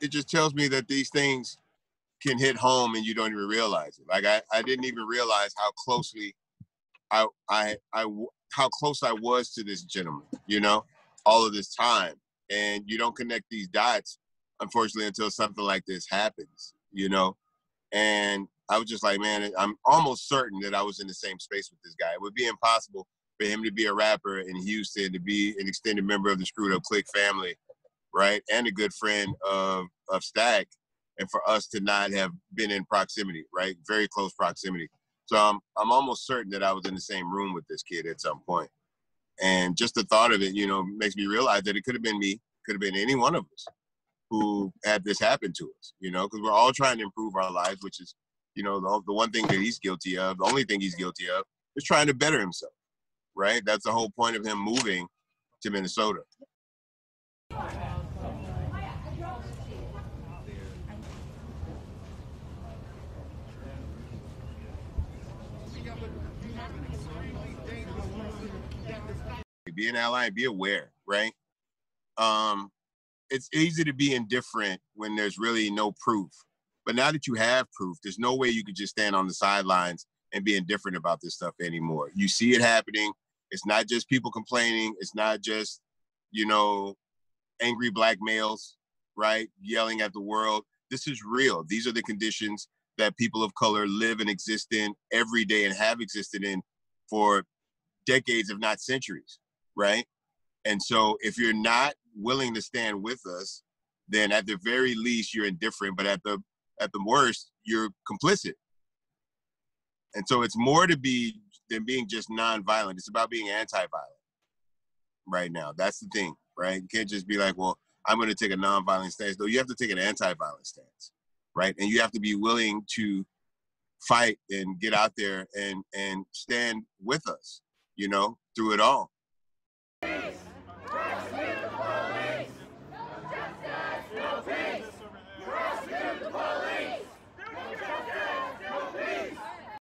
it just tells me that these things can hit home and you don't even realize it. Like I didn't even realize how closely how close I was to this gentleman, you know, all of this time. And you don't connect these dots, unfortunately, until something like this happens, you know? And I was just like, man, I'm almost certain that I was in the same space with this guy. It would be impossible for him to be a rapper in Houston, to be an extended member of the Screwed Up Click family, right? And a good friend of Stack, and for us to not have been in proximity, right? Very close proximity. So I'm almost certain that I was in the same room with this kid at some point. And just the thought of it, you know, makes me realize that it could have been me, could have been any one of us who had this happen to us, you know, because we're all trying to improve our lives, which is, you know, the one thing that he's guilty of, the only thing he's guilty of is trying to better himself, right? That's the whole point of him moving to Minnesota. Be an ally and be aware, right? It's easy to be indifferent when there's really no proof. But now that you have proof, there's no way you could just stand on the sidelines and be indifferent about this stuff anymore. You see it happening. It's not just people complaining. It's not just, you know, angry black males, right, yelling at the world. This is real. These are the conditions that people of color live and exist in every day and have existed in for decades, if not centuries, right? And so if you're not willing to stand with us, then at the very least you're indifferent, but at the worst, you're complicit. And so it's more to be than being just nonviolent. It's about being anti-violent right now. That's the thing, right? You can't just be like, well, I'm going to take a nonviolent stance. No, you have to take an anti-violent stance, right? And you have to be willing to fight and get out there and stand with us, you know, through it all.